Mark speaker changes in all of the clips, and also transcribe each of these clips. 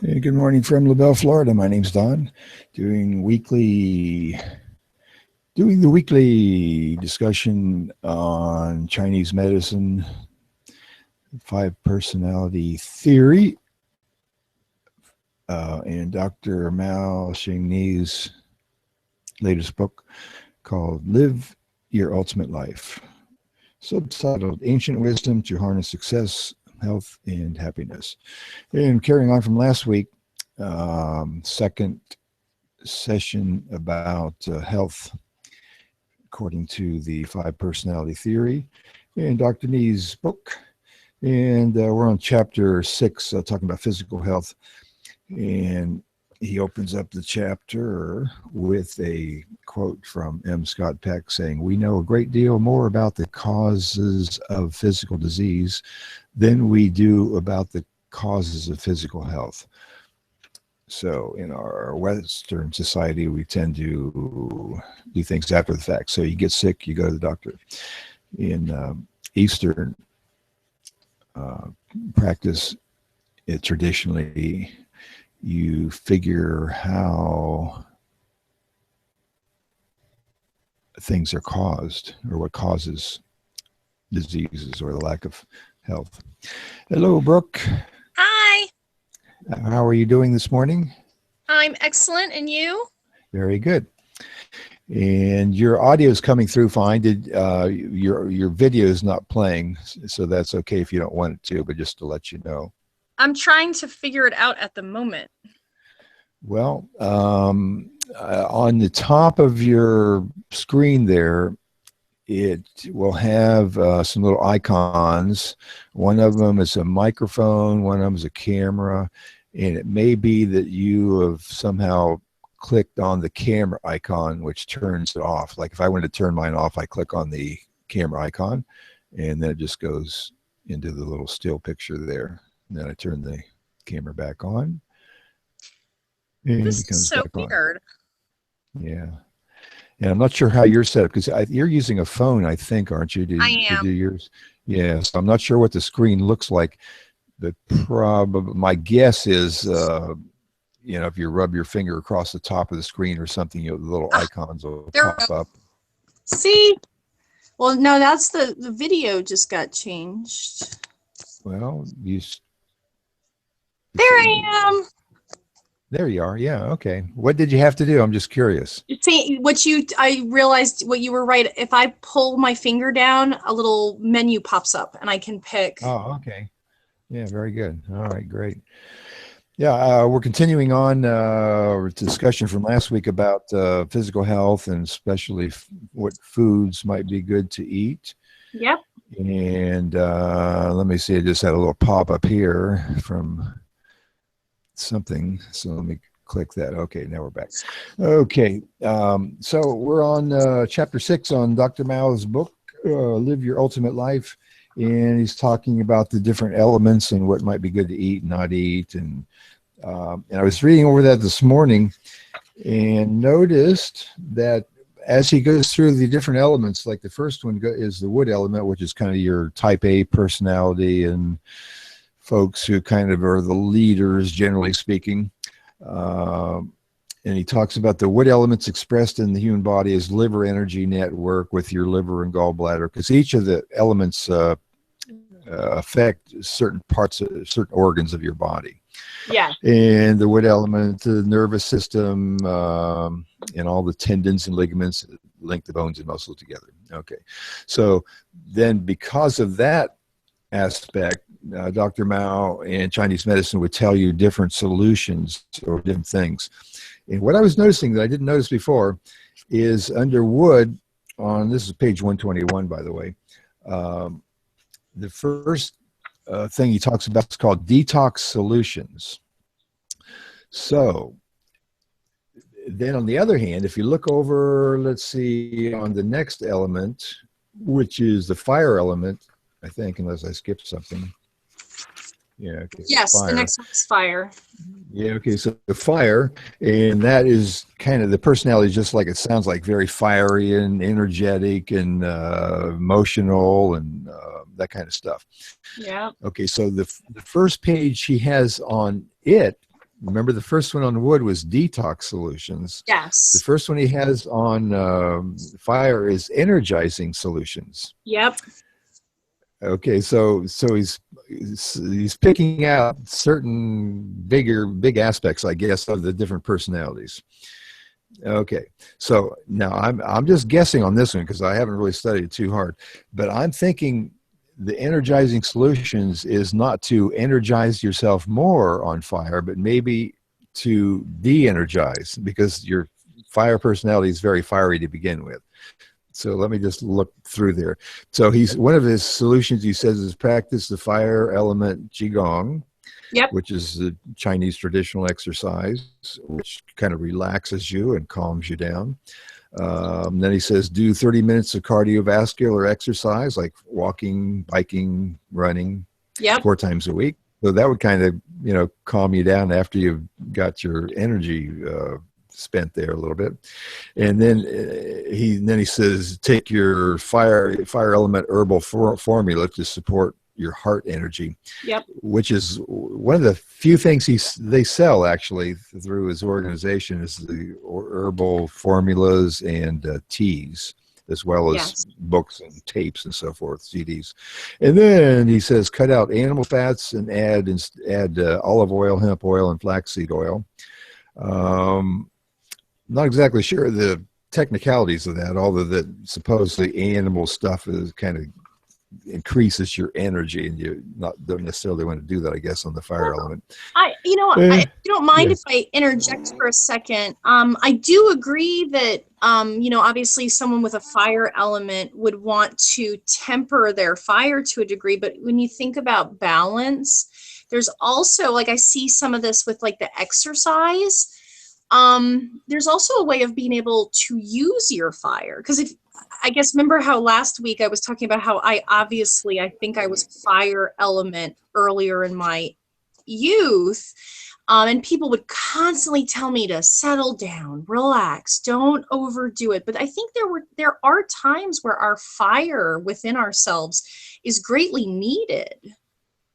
Speaker 1: Hey, good morning from LaBelle, Florida. My name's Don, doing the weekly discussion on Chinese medicine, five personality theory, and Dr. Mao Shing Ni's latest book called Live Your Ultimate Life, subtitled Ancient Wisdom to Harness Success, Health, and Happiness. And carrying on from last week, second session about health according to the five personality theory in Dr. Ni's book. And we're on chapter 6, talking about physical health. And he opens up the chapter with a quote from M. Scott Peck saying, "We know a great deal more about the causes of physical disease than we do about the causes of physical health." So in our Western society, we tend to do things after the fact. So you get sick, you go to the doctor. In Eastern practice, traditionally, you figure how things are caused or what causes diseases or the lack of health. Hello, Brooke.
Speaker 2: Hi.
Speaker 1: How are you doing this morning?
Speaker 2: I'm excellent, and you?
Speaker 1: Very good. And your audio is coming through fine. Did your video is not playing, so that's okay if you don't want it to, but just to let you know.
Speaker 2: I'm trying to figure it out at the moment.
Speaker 1: Well, on the top of your screen there, it will have some little icons. One of them is a microphone, one of them is a camera, and it may be that you have somehow clicked on the camera icon, which turns it off. Like if I wanted to turn mine off, I click on the camera icon, and then it just goes into the little still picture there. And then I turn the camera back on. And
Speaker 2: this is so weird.
Speaker 1: Yeah. And I'm not sure how you're set up because you're using a phone, I think, aren't you?
Speaker 2: I am.
Speaker 1: To do yours? Yeah. So I'm not sure what the screen looks like. But my guess is, if you rub your finger across the top of the screen or something, the little icons will pop up.
Speaker 2: See? Well, no, that's the video just got changed.
Speaker 1: Well,
Speaker 2: there I am.
Speaker 1: There you are. Yeah. Okay. What did you have to do? I'm just curious.
Speaker 2: See, I realized what you were right. If I pull my finger down, a little menu pops up and I can pick.
Speaker 1: Oh, okay. Yeah, very good. All right, great. Yeah, we're continuing on our discussion from last week about physical health and especially what foods might be good to eat.
Speaker 2: Yep.
Speaker 1: And let me see, I just had a little pop up here from something. So let me click that. Okay, now we're back. Okay, so we're on chapter 6 on Dr. Mao's book, Live Your Ultimate Life. And he's talking about the different elements and what might be good to eat and not eat. And I was reading over that this morning and noticed that as he goes through the different elements, like the first one is the wood element, which is kind of your type A personality and folks who kind of are the leaders, generally speaking. And he talks about the wood elements expressed in the human body as liver energy network with your liver and gallbladder, because each of the elements affect certain parts of certain organs of your body.
Speaker 2: Yeah.
Speaker 1: And the wood element, the nervous system, and all the tendons and ligaments link the bones and muscles together. Okay. So then because of that aspect, Dr. Mao and Chinese medicine would tell you different solutions or different things. And what I was noticing that I didn't notice before is under wood, this is page 121, by the way, the first thing he talks about is called detox solutions. So then on the other hand, if you look over, let's see, on the next element, which is the fire element, I think, unless I skipped something. Yeah. Okay.
Speaker 2: Yes, fire. The next one's fire.
Speaker 1: Yeah. Okay. So the fire, and that is kind of the personality, just like it sounds like, very fiery and energetic and emotional and that kind of stuff.
Speaker 2: Yeah.
Speaker 1: Okay. So the first page he has on it, remember the first one on wood was detox solutions.
Speaker 2: Yes.
Speaker 1: The first one he has on fire is energizing solutions.
Speaker 2: Yep.
Speaker 1: Okay, so he's picking out certain big aspects, I guess, of the different personalities. Okay, so now I'm just guessing on this one because I haven't really studied it too hard, but I'm thinking the energizing solutions is not to energize yourself more on fire, but maybe to de-energize, because your fire personality is very fiery to begin with. So let me just look through there. So one of his solutions, he says, is practice the fire element Qigong,
Speaker 2: Yep.
Speaker 1: which is the Chinese traditional exercise, which kind of relaxes you and calms you down. Then he says, do 30 minutes of cardiovascular exercise, like walking, biking, running,
Speaker 2: Yep.
Speaker 1: 4 times a week. So that would kind of, calm you down after you've got your energy spent there a little bit. And then he says, take your fire element herbal formula to support your heart energy.
Speaker 2: Yep.
Speaker 1: Which is one of the few things they sell actually through his organization, is the herbal formulas and teas, as well as books and tapes and so forth, CDs. And then he says, cut out animal fats and add olive oil, hemp oil, and flaxseed oil. Not exactly sure the technicalities of that, although that supposedly animal stuff is kind of increases your energy, and you don't necessarily want to do that, I guess, on the fire element.
Speaker 2: I don't mind if I interject for a second. I do agree that, obviously someone with a fire element would want to temper their fire to a degree, but when you think about balance, there's also, like, I see some of this with like the exercise. There's also a way of being able to use your fire, because remember how last week I was talking about how I think I was fire element earlier in my youth. And people would constantly tell me to settle down, relax, don't overdo it. But I think there are times where our fire within ourselves is greatly needed.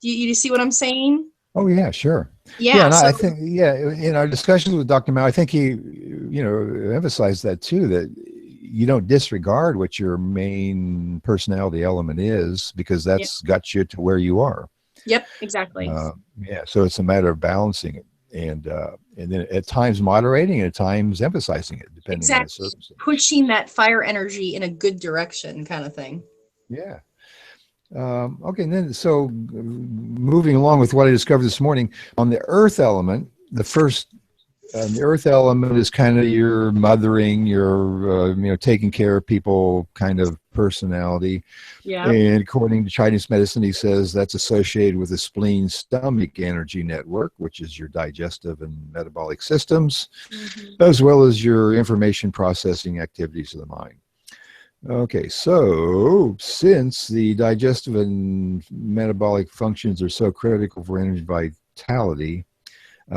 Speaker 2: You see what I'm saying?
Speaker 1: Oh yeah, sure.
Speaker 2: Yeah,
Speaker 1: and I think in our discussions with Dr. Mao, I think he emphasized that too, that you don't disregard what your main personality element is, because that's got you to where you are.
Speaker 2: Yep, exactly.
Speaker 1: So it's a matter of balancing it, and then at times moderating, and at times emphasizing it, depending on the circumstance.
Speaker 2: Pushing that fire energy in a good direction, kind of thing.
Speaker 1: Yeah. Okay, and then so moving along with what I discovered this morning on the earth element, the earth element is kind of your mothering, your taking care of people kind of personality.
Speaker 2: Yeah.
Speaker 1: And according to Chinese medicine, he says that's associated with the spleen stomach energy network, which is your digestive and metabolic systems, as well as your information processing activities of the mind. Okay, so since the digestive and metabolic functions are so critical for energy vitality,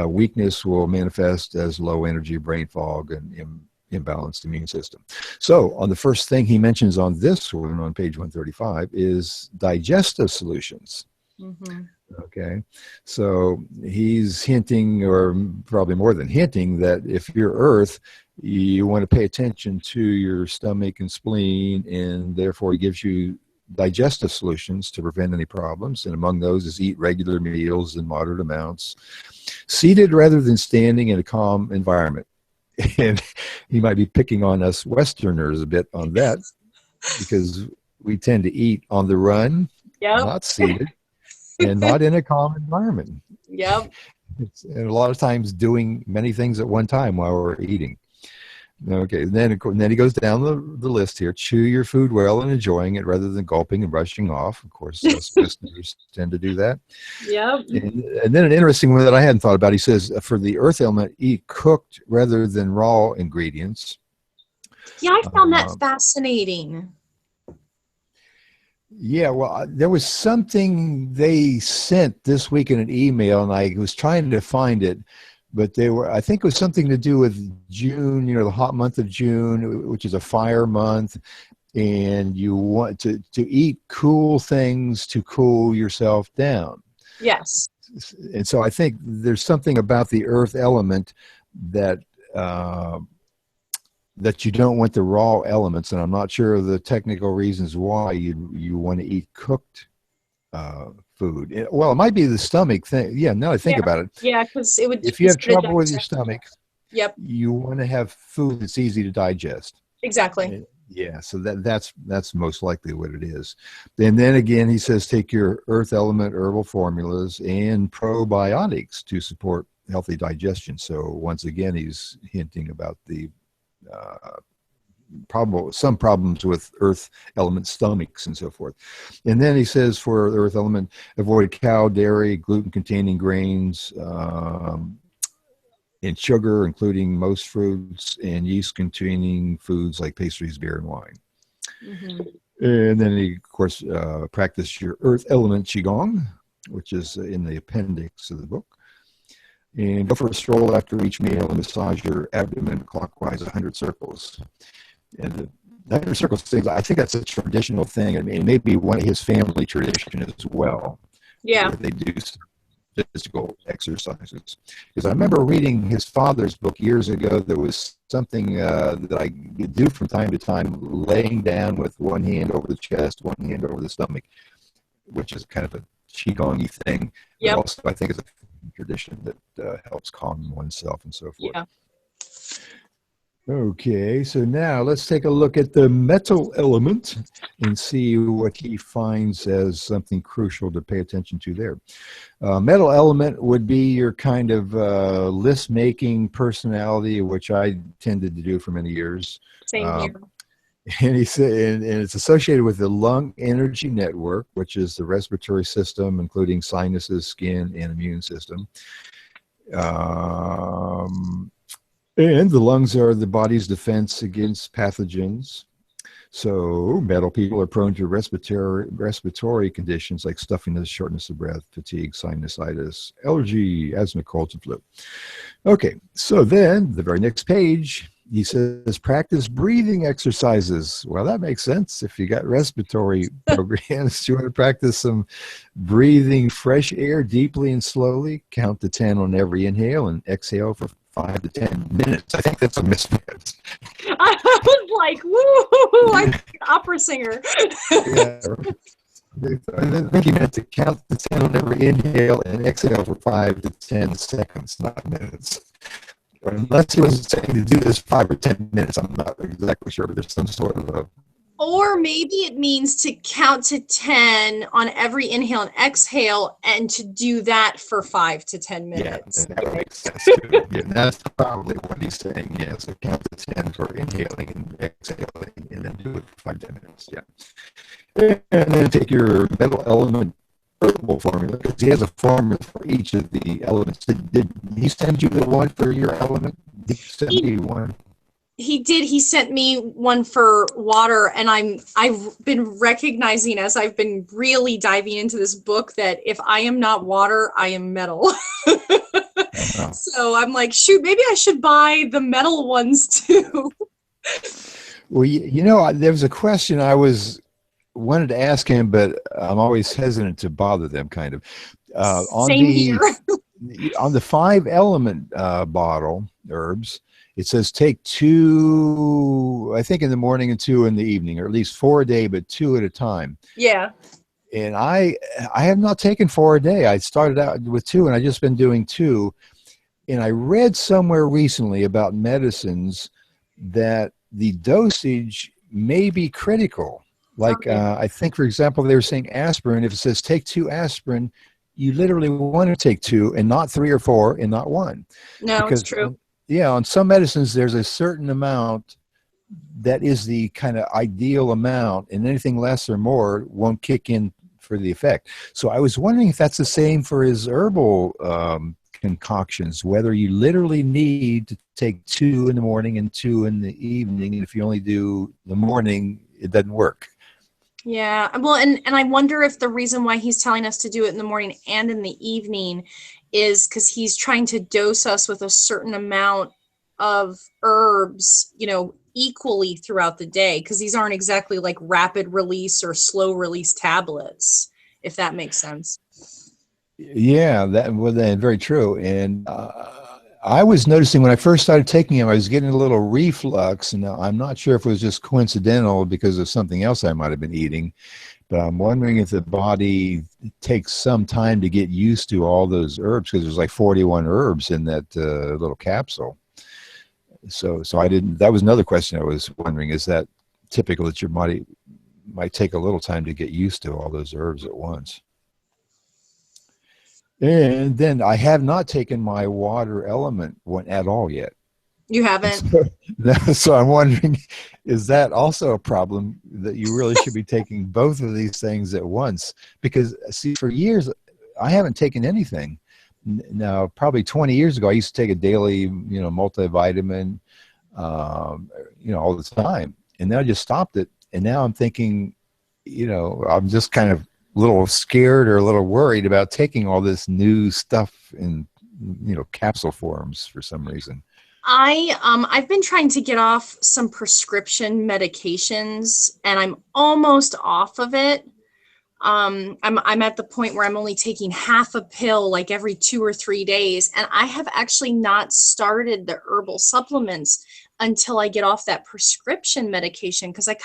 Speaker 1: weakness will manifest as low energy brain fog and imbalanced immune system. So on the first thing he mentions on this one, on page 135, is digestive solutions. Okay, so he's hinting, or probably more than hinting, that if you're earth, you want to pay attention to your stomach and spleen, and therefore he gives you digestive solutions to prevent any problems. And among those is eat regular meals in moderate amounts, seated rather than standing, in a calm environment. And he might be picking on us Westerners a bit on that, because we tend to eat on the run, not seated, and not in a calm environment.
Speaker 2: Yep.
Speaker 1: And a lot of times doing many things at one time while we're eating. Okay, and then he goes down the list here. Chew your food well and enjoying it rather than gulping and brushing off. Of course, us Westerners tend to do that.
Speaker 2: Yep.
Speaker 1: And then an interesting one that I hadn't thought about, he says, for the earth element, eat cooked rather than raw ingredients.
Speaker 2: Yeah, I found that fascinating.
Speaker 1: Yeah, well, there was something they sent this week in an email, and I was trying to find it. But I think it was something to do with June, the hot month of June, which is a fire month. And you want to eat cool things to cool yourself down.
Speaker 2: Yes.
Speaker 1: And so I think there's something about the earth element that that you don't want the raw elements, and I'm not sure of the technical reasons why you want to eat cooked food. Well, it might be the stomach thing. Yeah, now I think about it.
Speaker 2: Yeah, because it would.
Speaker 1: If you have trouble with your stomach,
Speaker 2: yep,
Speaker 1: you want to have food that's easy to digest.
Speaker 2: Exactly.
Speaker 1: Yeah, so that's most likely what it is. And then again, he says take your earth element herbal formulas and probiotics to support healthy digestion. So once again, he's hinting about the some problems with earth element stomachs and so forth. And then he says for the earth element, avoid cow, dairy, gluten-containing grains, and sugar, including most fruits, and yeast-containing foods like pastries, beer, and wine. And then he, of course, practice your earth element qigong, which is in the appendix of the book. And go for a stroll after each meal and massage your abdomen clockwise 100 circles. And the 100 circles thing, I think that's a traditional thing. I mean, maybe one of his family tradition as well.
Speaker 2: Yeah.
Speaker 1: They do physical exercises. Because I remember reading his father's book years ago. There was something that I do from time to time, laying down with one hand over the chest, one hand over the stomach, which is kind of a qigong-y thing.
Speaker 2: Yep.
Speaker 1: But also, I think it's a tradition that helps calm oneself and so forth.
Speaker 2: Yeah.
Speaker 1: Okay, so now let's take a look at the metal element and see what he finds as something crucial to pay attention to there. Metal element would be your kind of list-making personality, which I tended to do for many years.
Speaker 2: Same here.
Speaker 1: And he said, and it's associated with the lung energy network, which is the respiratory system, including sinuses, skin, and immune system. And the lungs are the body's defense against pathogens. So metal people are prone to respiratory conditions like stuffiness, shortness of breath, fatigue, sinusitis, allergy, asthma, colds, and flu. Okay, so then the very next page, he says, practice breathing exercises. Well, that makes sense. If you got respiratory programs, you want to practice some breathing fresh air deeply and slowly. Count to 10 on every inhale and exhale for 5 to 10 minutes. I think that's a mismatch.
Speaker 2: I was like, woo, I'm an opera singer.
Speaker 1: Yeah. I think he meant to count to 10 on every inhale and exhale for 5 to 10 seconds, not minutes. Unless he was saying to do this 5 or 10 minutes, I'm not exactly sure, but there's some sort of a...
Speaker 2: Or maybe it means to count to 10 on every inhale and exhale and to do that for 5 to 10 minutes.
Speaker 1: Yeah, that makes sense too. Yeah, that's probably what he's saying. Yeah, so count to 10 for inhaling and exhaling, and then do it for 5 to 10 minutes. Yeah. And then take your metal element herbal formula, because he has a formula for each of the elements. Did he send you the one for your element? Did he send me one?
Speaker 2: He did. He sent me one for water, and I've been recognizing as I've been really diving into this book that if I am not water, I am metal. So I'm like, shoot, maybe I should buy the metal ones too.
Speaker 1: Well, you know, there was a question I wanted to ask him, but I'm always hesitant to bother them, kind of.
Speaker 2: Same here.
Speaker 1: On the 5 element bottle herbs, it says take 2, I think in the morning and 2 in the evening, or at least 4 a day, but 2 at a time.
Speaker 2: Yeah.
Speaker 1: And I have not taken 4 a day. I started out with 2, and I just been doing 2. And I read somewhere recently about medicines that the dosage may be critical. Like I think, for example, they were saying aspirin. If it says take 2 aspirin, you literally want to take 2 and not 3 or 4 and not 1.
Speaker 2: No, it's true.
Speaker 1: Yeah, on some medicines, there's a certain amount that is the kind of ideal amount, and anything less or more won't kick in for the effect. So I was wondering if that's the same for his herbal concoctions, whether you literally need to take 2 in the morning and 2 in the evening, and if you only do the morning, it doesn't work.
Speaker 2: Yeah, well, and I wonder if the reason why he's telling us to do it in the morning and in the evening is because he's trying to dose us with a certain amount of herbs, you know, equally throughout the day, because these aren't exactly like rapid release or slow release tablets, if that makes sense.
Speaker 1: Yeah, that well, then very true. And I was noticing when I first started taking them, I was getting a little reflux, and I'm not sure if it was just coincidental because of something else I might have been eating. But I'm wondering if the body takes some time to get used to all those herbs because there's like 41 herbs in that little capsule. So I didn't. That was another question I was wondering: is that typical that your body might take a little time to get used to all those herbs at once? And then I have not taken my water element one at all yet.
Speaker 2: You
Speaker 1: And
Speaker 2: haven't?
Speaker 1: so, so I'm wondering, is that also a problem that you really should be taking both of these things at once? Because see, for years, I haven't taken anything. Now, probably 20 years ago, I used to take a daily, multivitamin, all the time. And then I just stopped it. And now I'm thinking, I'm just kind of a little scared or a little worried about taking all this new stuff in, capsule forms for some reason.
Speaker 2: I've been trying to get off some prescription medications, and I'm almost off of it. I'm at the point where I'm only taking half a pill like every 2 or 3 days, and I have actually not started the herbal supplements until I get off that prescription medication because I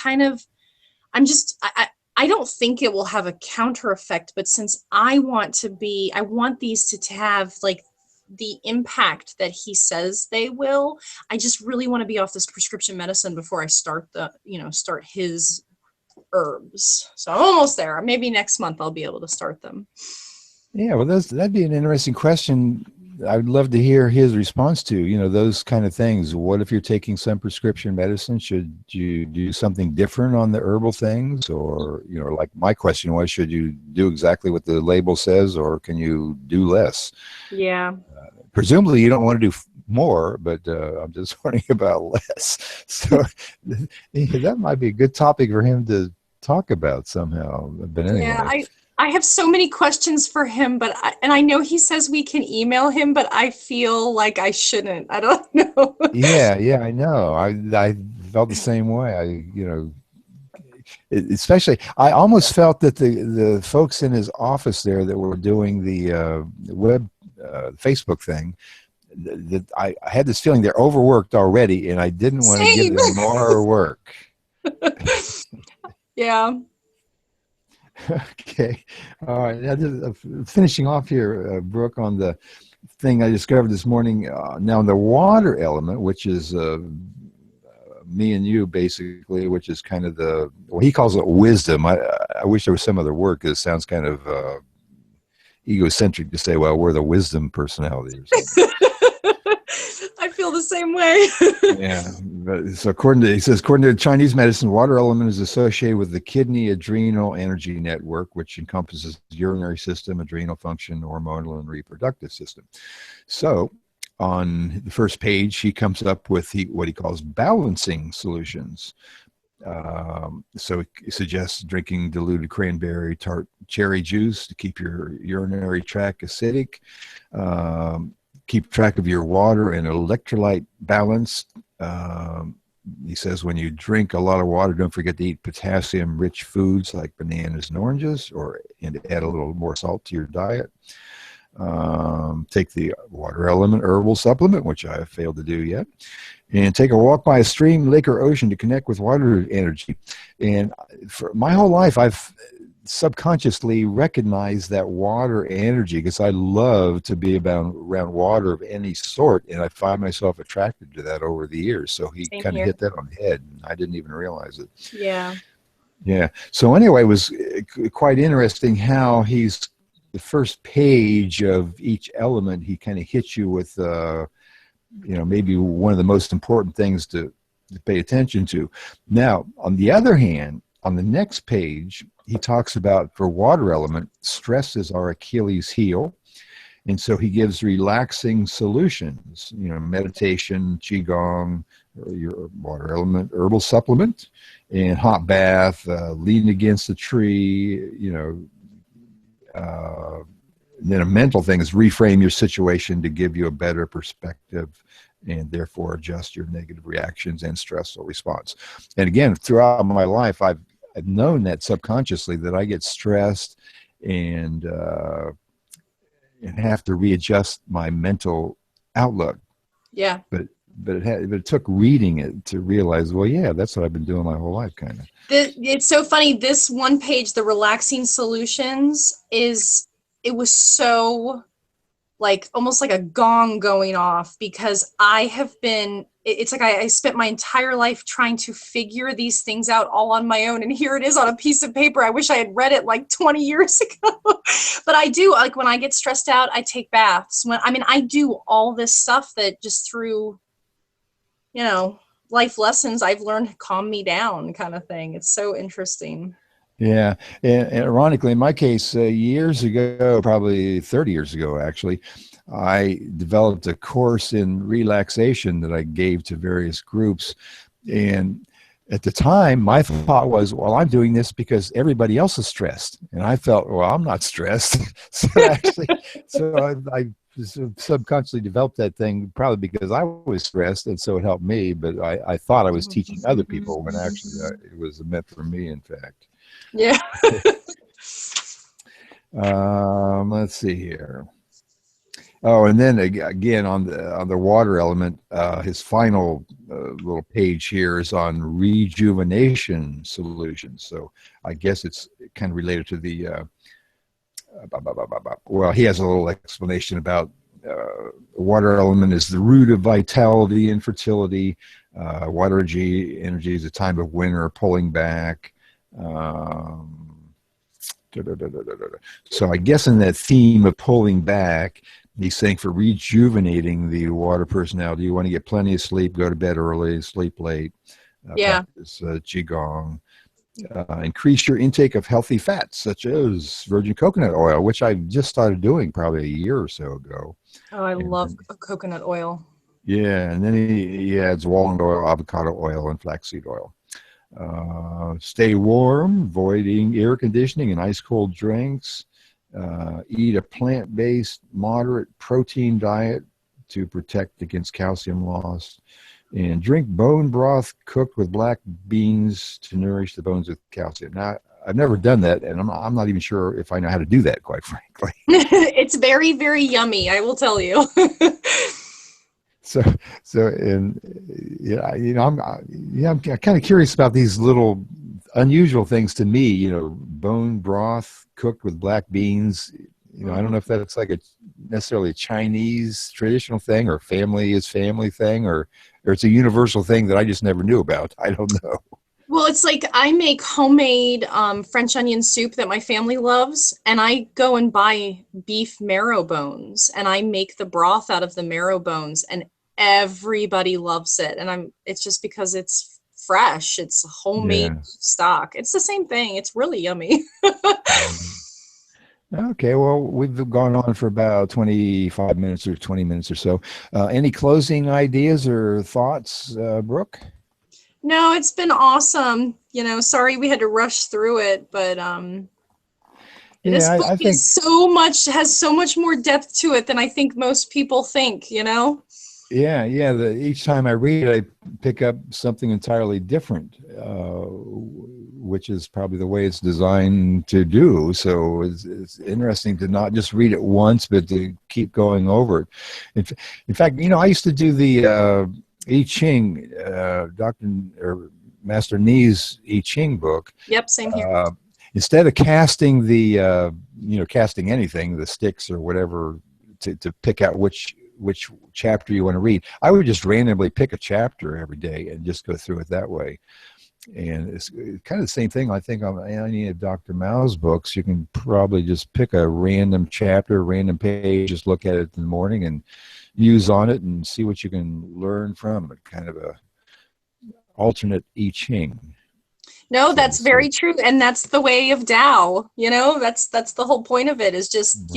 Speaker 2: don't think it will have a counter effect, but since I want these to have like the impact that he says they will, I just really want to be off this prescription medicine before I start his herbs. So I'm almost there. Maybe next month I'll be able to start them.
Speaker 1: Yeah, well, that'd be an interesting question. I'd love to hear his response to, those kind of things. What if you're taking some prescription medicine? Should you do something different on the herbal things? Or, like my question was, should you do exactly what the label says, or can you do less?
Speaker 2: Yeah.
Speaker 1: Presumably you don't want to do more, but I'm just wondering about less. So that might be a good topic for him to talk about somehow. But anyway.
Speaker 2: Yeah, I have so many questions for him, and I know he says we can email him, but I feel like I shouldn't. I don't know.
Speaker 1: Yeah, I know. I felt the same way. Especially, I almost felt that the folks in his office there that were doing the web Facebook thing, that I had this feeling they're overworked already, and I didn't want to give them more work.
Speaker 2: Yeah.
Speaker 1: Okay. All right. Now, finishing off here, Brooke, on the thing I discovered this morning. Now, the water element, which is me and you, basically, which is kind of he calls it wisdom. I wish there was some other word because it sounds kind of egocentric to say, well, we're the wisdom personality or something.
Speaker 2: I feel the same way.
Speaker 1: Yeah. So according to Chinese medicine, water element is associated with the kidney adrenal energy network, which encompasses the urinary system, adrenal function, hormonal, and reproductive system. So on the first page, he comes up with what he calls balancing solutions. So it suggests drinking diluted cranberry tart cherry juice to keep your urinary tract acidic. Keep track of your water and electrolyte balance. He says when you drink a lot of water, don't forget to eat potassium-rich foods like bananas and oranges, and add a little more salt to your diet. Take the water element herbal supplement, which I have failed to do yet, and take a walk by a stream, lake, or ocean to connect with water energy. And for my whole life, I've subconsciously recognized that water energy because I love to be around water of any sort, and I find myself attracted to that over the years. So he kind of hit that on the head, and I didn't even realize it. Yeah. So anyway, it was quite interesting how the first page of each element, he kind of hits you with maybe one of the most important things to pay attention to. Now, on the other hand, on the next page, he talks about, for water element, stress is our Achilles heel. And so he gives relaxing solutions, meditation, qigong, your water element herbal supplement, and hot bath, leaning against a tree, then a mental thing is reframe your situation to give you a better perspective and therefore adjust your negative reactions and stressful response. And again, throughout my life, I've known that subconsciously that I get stressed and and have to readjust my mental outlook.
Speaker 2: Yeah.
Speaker 1: But it took reading it to realize, well, yeah, that's what I've been doing my whole life, kind of.
Speaker 2: It's so funny. This one page, the relaxing solutions, it was so like almost like a gong going off, because it's like I spent my entire life trying to figure these things out all on my own. And here it is on a piece of paper. I wish I had read it like 20 years ago. But I do, like when I get stressed out, I take baths. I do all this stuff that just through, life lessons I've learned to calm me down, kind of thing. It's so interesting.
Speaker 1: Yeah. And ironically, in my case, years ago, probably 30 years ago, actually, I developed a course in relaxation that I gave to various groups. And at the time, my thought was, well, I'm doing this because everybody else is stressed. And I felt, well, I'm not stressed. So I subconsciously developed that thing probably because I was stressed, and so it helped me. But I thought I was teaching other people when actually it was meant for me, in fact.
Speaker 2: Yeah.
Speaker 1: Let's see here. Oh, and then again on the water element, his final little page here is on rejuvenation solutions. So I guess it's kind of related to the. Well, he has a little explanation about the water element is the root of vitality and fertility. Water energy is a time of winter, pulling back. So I guess in that theme of pulling back, he's saying for rejuvenating the water personality, you want to get plenty of sleep, go to bed early, sleep late, practice Qigong, increase your intake of healthy fats, such as virgin coconut oil, which I just started doing probably a year or so ago.
Speaker 2: Oh, I love coconut oil.
Speaker 1: Yeah, and then he adds walnut oil, avocado oil, and flaxseed oil. Stay warm, avoiding air conditioning and ice cold drinks. Eat a plant-based, moderate protein diet to protect against calcium loss. And drink bone broth cooked with black beans to nourish the bones with calcium. Now, I've never done that, and I'm not even sure if I know how to do that, quite frankly.
Speaker 2: It's very, very yummy, I will tell you.
Speaker 1: And yeah, I'm kind of curious about these little unusual things to me. Bone broth cooked with black beans. I don't know if that's like necessarily a Chinese traditional thing, or family is family thing, or it's a universal thing that I just never knew about. I don't know.
Speaker 2: Well, it's like I make homemade French onion soup that my family loves, and I go and buy beef marrow bones, and I make the broth out of the marrow bones, and everybody loves it. And it's just because it's fresh, it's homemade stock. It's the same thing. It's really yummy.
Speaker 1: Okay, well, we've gone on for about 25 minutes or 20 minutes or so. Any closing ideas or thoughts, Brooke?
Speaker 2: No, it's been awesome. Sorry we had to rush through it, but this book has so much more depth to it than I think most people think, Yeah.
Speaker 1: Each time I read it, I pick up something entirely different, which is probably the way it's designed to do. So it's interesting to not just read it once, but to keep going over it. In fact, I used to do the I Ching, Dr. Master Ni's I Ching book.
Speaker 2: Yep, same here.
Speaker 1: Instead of casting casting anything, the sticks or whatever, to pick out which chapter you want to read, I would just randomly pick a chapter every day and just go through it that way. And it's kind of the same thing, I think, on any of Dr. Mao's books. You can probably just pick a random chapter, random page, just look at it in the morning and muse on it and see what you can learn from it. Kind of a alternate I Ching.
Speaker 2: No, that's very true. And that's the way of Tao, that's the whole point of it, is just,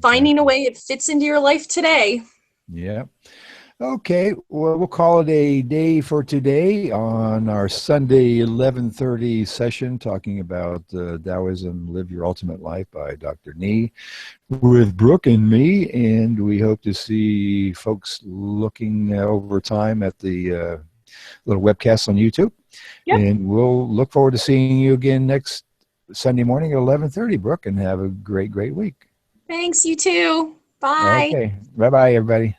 Speaker 2: finding a way it fits into your life today.
Speaker 1: Yeah. Okay. Well, we'll call it a day for today on our Sunday 11:30 session, talking about Taoism, Live Your Ultimate Life by Dr. Ni, with Brooke and me. And we hope to see folks looking over time at the little webcast on YouTube. Yep. And we'll look forward to seeing you again next Sunday morning at 11:30, Brooke, and have a great, great week.
Speaker 2: Thanks, you too. Bye.
Speaker 1: Okay. Bye-bye, everybody.